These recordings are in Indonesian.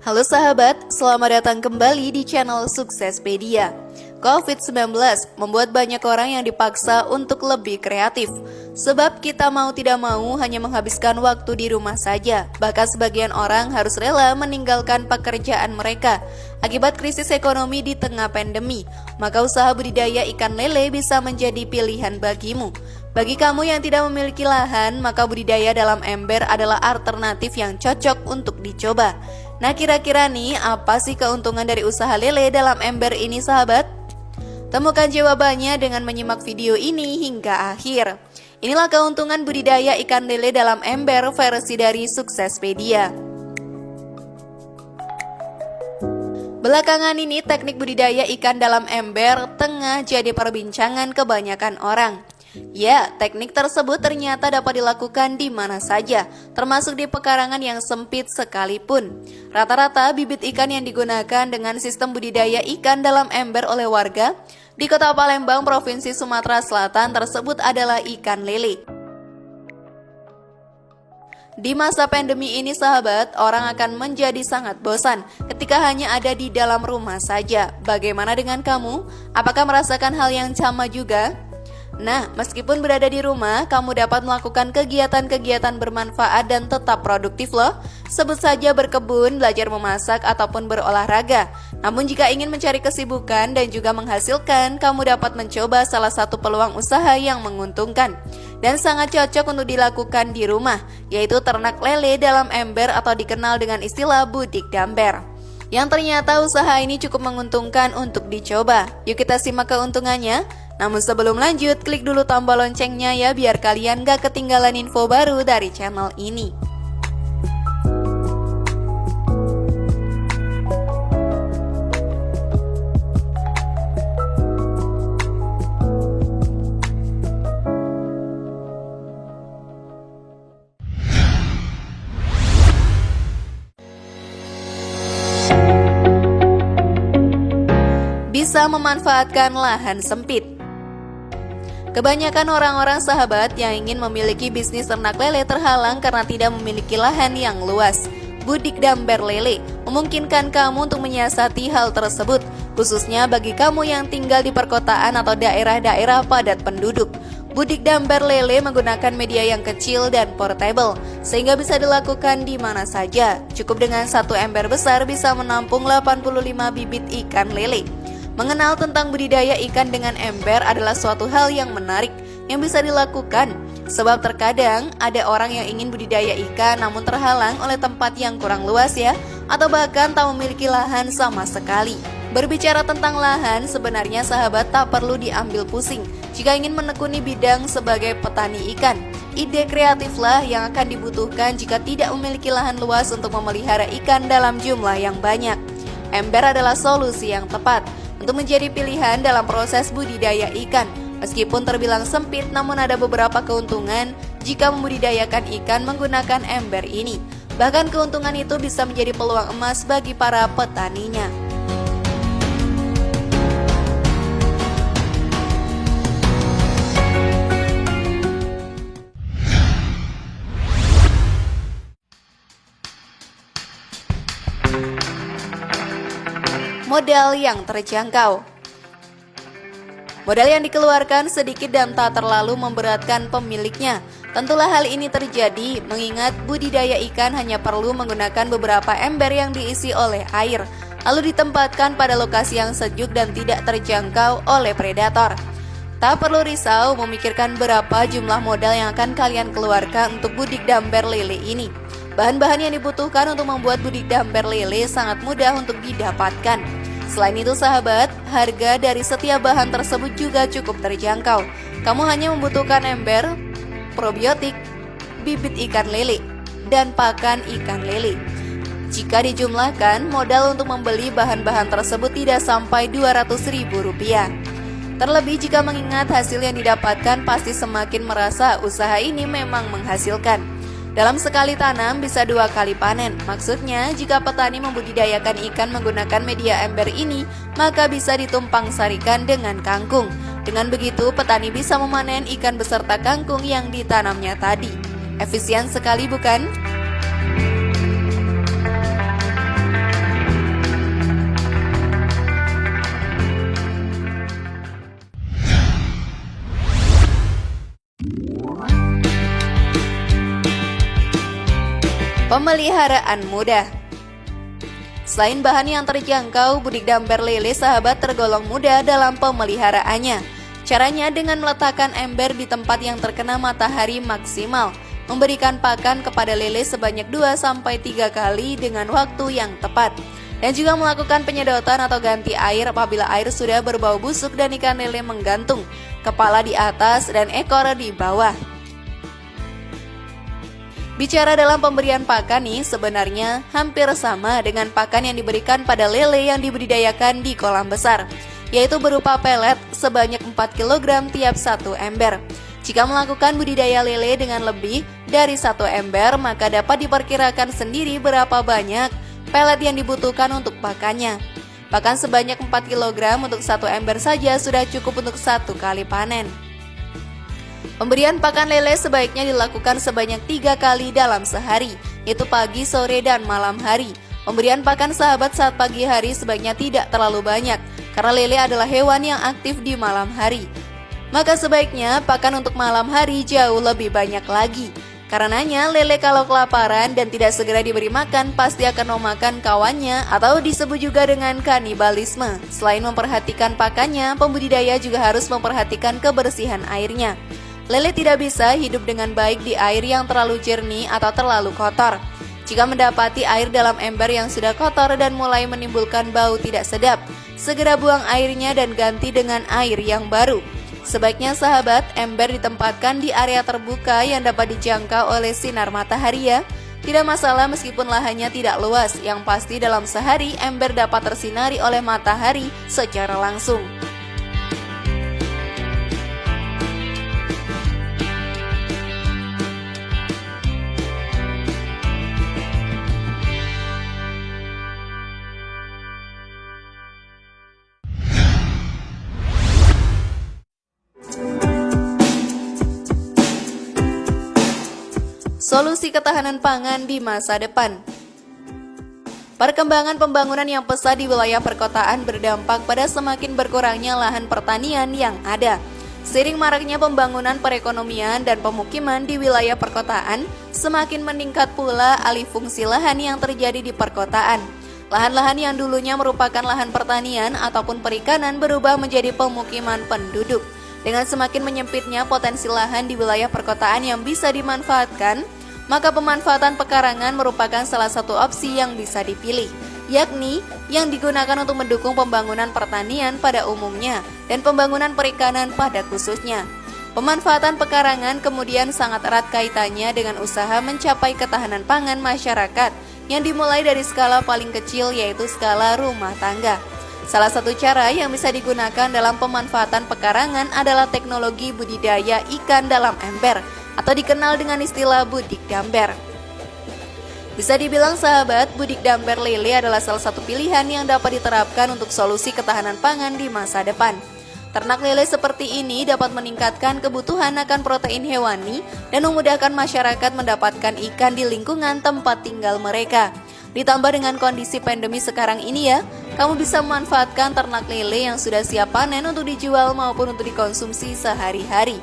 Halo sahabat, selamat datang kembali di channel Suksespedia. COVID-19 membuat banyak orang yang dipaksa untuk lebih kreatif. Sebab kita mau tidak mau hanya menghabiskan waktu di rumah saja. Bahkan sebagian orang harus rela meninggalkan pekerjaan mereka akibat krisis ekonomi di tengah pandemi. Maka usaha budidaya ikan lele bisa menjadi pilihan bagimu. Bagi kamu yang tidak memiliki lahan, maka budidaya dalam ember adalah alternatif yang cocok untuk dicoba. Nah, kira-kira nih apa sih keuntungan dari usaha lele dalam ember ini, sahabat? Temukan jawabannya dengan menyimak video ini hingga akhir. Inilah keuntungan budidaya ikan lele dalam ember versi dari Suksespedia. Belakangan ini teknik budidaya ikan dalam ember tengah jadi perbincangan kebanyakan orang. Ya, teknik tersebut ternyata dapat dilakukan di mana saja, termasuk di pekarangan yang sempit sekalipun. Rata-rata bibit ikan yang digunakan dengan sistem budidaya ikan dalam ember oleh warga di Kota Palembang, Provinsi Sumatera Selatan tersebut adalah ikan lele. Di masa pandemi ini, sahabat, orang akan menjadi sangat bosan ketika hanya ada di dalam rumah saja. Bagaimana dengan kamu? Apakah merasakan hal yang sama juga? Nah, meskipun berada di rumah, kamu dapat melakukan kegiatan-kegiatan bermanfaat dan tetap produktif loh. Sebut saja berkebun, belajar memasak, ataupun berolahraga. Namun jika ingin mencari kesibukan dan juga menghasilkan, kamu dapat mencoba salah satu peluang usaha yang menguntungkan dan sangat cocok untuk dilakukan di rumah, yaitu ternak lele dalam ember atau dikenal dengan istilah budik damber. Yang ternyata usaha ini cukup menguntungkan untuk dicoba. Yuk kita simak keuntungannya. Namun sebelum lanjut, klik dulu tombol loncengnya ya biar kalian gak ketinggalan info baru dari channel ini. Bisa memanfaatkan lahan sempit. Kebanyakan orang-orang, sahabat, yang ingin memiliki bisnis ternak lele terhalang karena tidak memiliki lahan yang luas. Budik damber lele memungkinkan kamu untuk menyiasati hal tersebut, khususnya bagi kamu yang tinggal di perkotaan atau daerah-daerah padat penduduk. Budik damber lele menggunakan media yang kecil dan portable, sehingga bisa dilakukan di mana saja. Cukup dengan satu ember besar bisa menampung 85 bibit ikan lele. Mengenal tentang budidaya ikan dengan ember adalah suatu hal yang menarik yang bisa dilakukan. Sebab terkadang ada orang yang ingin budidaya ikan namun terhalang oleh tempat yang kurang luas ya, atau bahkan tak memiliki lahan sama sekali. Berbicara tentang lahan, sebenarnya sahabat tak perlu diambil pusing jika ingin menekuni bidang sebagai petani ikan. Ide kreatiflah yang akan dibutuhkan jika tidak memiliki lahan luas untuk memelihara ikan dalam jumlah yang banyak. Ember adalah solusi yang tepat untuk menjadi pilihan dalam proses budidaya ikan. Meskipun terbilang sempit, namun ada beberapa keuntungan jika membudidayakan ikan menggunakan ember ini. Bahkan keuntungan itu bisa menjadi peluang emas bagi para petaninya. Modal yang terjangkau. Modal yang dikeluarkan sedikit dan tak terlalu memberatkan pemiliknya. Tentulah hal ini terjadi mengingat budidaya ikan hanya perlu menggunakan beberapa ember yang diisi oleh air, lalu ditempatkan pada lokasi yang sejuk dan tidak terjangkau oleh predator. Tak perlu risau memikirkan berapa jumlah modal yang akan kalian keluarkan untuk budik damber lele ini. Bahan-bahan yang dibutuhkan untuk membuat budik damber lele sangat mudah untuk didapatkan. Selain itu, sahabat, harga dari setiap bahan tersebut juga cukup terjangkau. Kamu hanya membutuhkan ember, probiotik, bibit ikan lele, dan pakan ikan lele. Jika dijumlahkan, modal untuk membeli bahan-bahan tersebut tidak sampai Rp200.000. Terlebih jika mengingat hasil yang didapatkan pasti semakin merasa usaha ini memang menghasilkan. Dalam sekali tanam bisa 2 kali panen. Maksudnya, jika petani membudidayakan ikan menggunakan media ember ini, maka bisa ditumpang sarikan dengan kangkung. Dengan begitu, petani bisa memanen ikan beserta kangkung yang ditanamnya tadi. Efisien sekali, bukan? Pemeliharaan mudah. Selain bahan yang terjangkau, budik damber lele sahabat tergolong mudah dalam pemeliharaannya. Caranya dengan meletakkan ember di tempat yang terkena matahari maksimal, memberikan pakan kepada lele sebanyak 2-3 kali dengan waktu yang tepat, dan juga melakukan penyedotan atau ganti air apabila air sudah berbau busuk dan ikan lele menggantung, kepala di atas dan ekor di bawah. Bicara dalam pemberian pakan nih, sebenarnya hampir sama dengan pakan yang diberikan pada lele yang dibudidayakan di kolam besar, yaitu berupa pelet sebanyak 4 kg tiap satu ember. Jika melakukan budidaya lele dengan lebih dari 1 ember, maka dapat diperkirakan sendiri berapa banyak pelet yang dibutuhkan untuk pakannya. Pakan sebanyak 4 kg untuk 1 ember saja sudah cukup untuk 1 kali panen. Pemberian pakan lele sebaiknya dilakukan sebanyak 3 kali dalam sehari, yaitu pagi, sore, dan malam hari. Pemberian pakan sahabat saat pagi hari sebaiknya tidak terlalu banyak, karena lele adalah hewan yang aktif di malam hari. Maka sebaiknya pakan untuk malam hari jauh lebih banyak lagi. Karenanya lele kalau kelaparan dan tidak segera diberi makan pasti akan memakan kawannya atau disebut juga dengan kanibalisme. Selain memperhatikan pakannya, pembudidaya juga harus memperhatikan kebersihan airnya. Lele tidak bisa hidup dengan baik di air yang terlalu jernih atau terlalu kotor. Jika mendapati air dalam ember yang sudah kotor dan mulai menimbulkan bau tidak sedap, segera buang airnya dan ganti dengan air yang baru. Sebaiknya sahabat, ember ditempatkan di area terbuka yang dapat dijangkau oleh sinar matahari ya. Tidak masalah meskipun lahannya tidak luas, yang pasti dalam sehari ember dapat tersinari oleh matahari secara langsung. Solusi ketahanan pangan di masa depan. Perkembangan pembangunan yang pesat di wilayah perkotaan berdampak pada semakin berkurangnya lahan pertanian yang ada. Seiring maraknya pembangunan perekonomian dan pemukiman di wilayah perkotaan, semakin meningkat pula alih fungsi lahan yang terjadi di perkotaan. Lahan-lahan yang dulunya merupakan lahan pertanian ataupun perikanan berubah menjadi pemukiman penduduk. Dengan semakin menyempitnya potensi lahan di wilayah perkotaan yang bisa dimanfaatkan, maka pemanfaatan pekarangan merupakan salah satu opsi yang bisa dipilih, yakni yang digunakan untuk mendukung pembangunan pertanian pada umumnya dan pembangunan perikanan pada khususnya. Pemanfaatan pekarangan kemudian sangat erat kaitannya dengan usaha mencapai ketahanan pangan masyarakat yang dimulai dari skala paling kecil yaitu skala rumah tangga. Salah satu cara yang bisa digunakan dalam pemanfaatan pekarangan adalah teknologi budidaya ikan dalam ember atau dikenal dengan istilah budik damber. Bisa dibilang sahabat, budik damber lele adalah salah satu pilihan yang dapat diterapkan untuk solusi ketahanan pangan di masa depan. Ternak lele seperti ini dapat meningkatkan kebutuhan akan protein hewani dan memudahkan masyarakat mendapatkan ikan di lingkungan tempat tinggal mereka. Ditambah dengan kondisi pandemi sekarang ini ya, kamu bisa memanfaatkan ternak lele yang sudah siap panen untuk dijual maupun untuk dikonsumsi sehari-hari.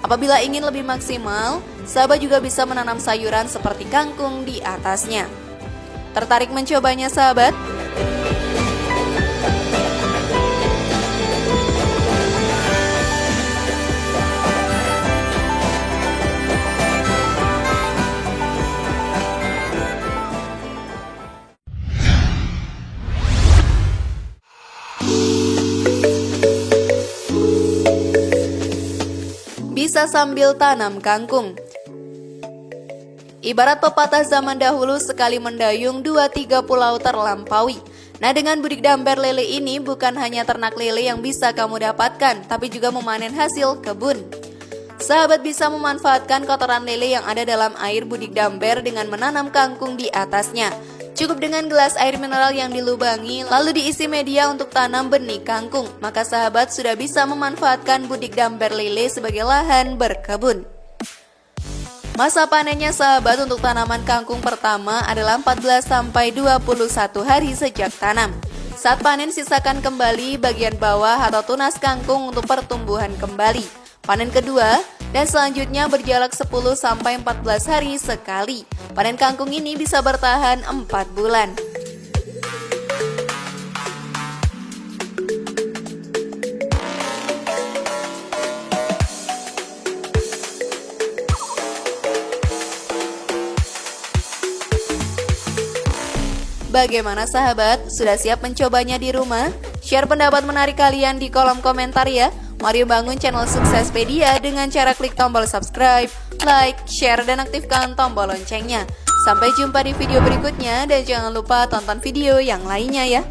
Apabila ingin lebih maksimal, sahabat juga bisa menanam sayuran seperti kangkung di atasnya. Tertarik mencobanya sahabat? Bisa sambil tanam kangkung. Ibarat pepatah zaman dahulu, sekali mendayung 2-3 pulau terlampaui. Nah, dengan budik damber lele ini bukan hanya ternak lele yang bisa kamu dapatkan, tapi juga memanen hasil kebun. Sahabat bisa memanfaatkan kotoran lele yang ada dalam air budik damber dengan menanam kangkung di atasnya. Cukup dengan gelas air mineral yang dilubangi, lalu diisi media untuk tanam benih kangkung, maka sahabat sudah bisa memanfaatkan budik damber lele sebagai lahan berkebun. Masa panennya sahabat untuk tanaman kangkung pertama adalah 14-21 hari sejak tanam. Saat panen sisakan kembali bagian bawah atau tunas kangkung untuk pertumbuhan kembali. Panen kedua, dan selanjutnya berjarak 10-14 hari sekali. Panen kangkung ini bisa bertahan 4 bulan. Bagaimana sahabat? Sudah siap mencobanya di rumah? Share pendapat menarik kalian di kolom komentar ya. Mari bangun channel Suksespedia dengan cara klik tombol subscribe, like, share, dan aktifkan tombol loncengnya. Sampai jumpa di video berikutnya dan jangan lupa tonton video yang lainnya ya.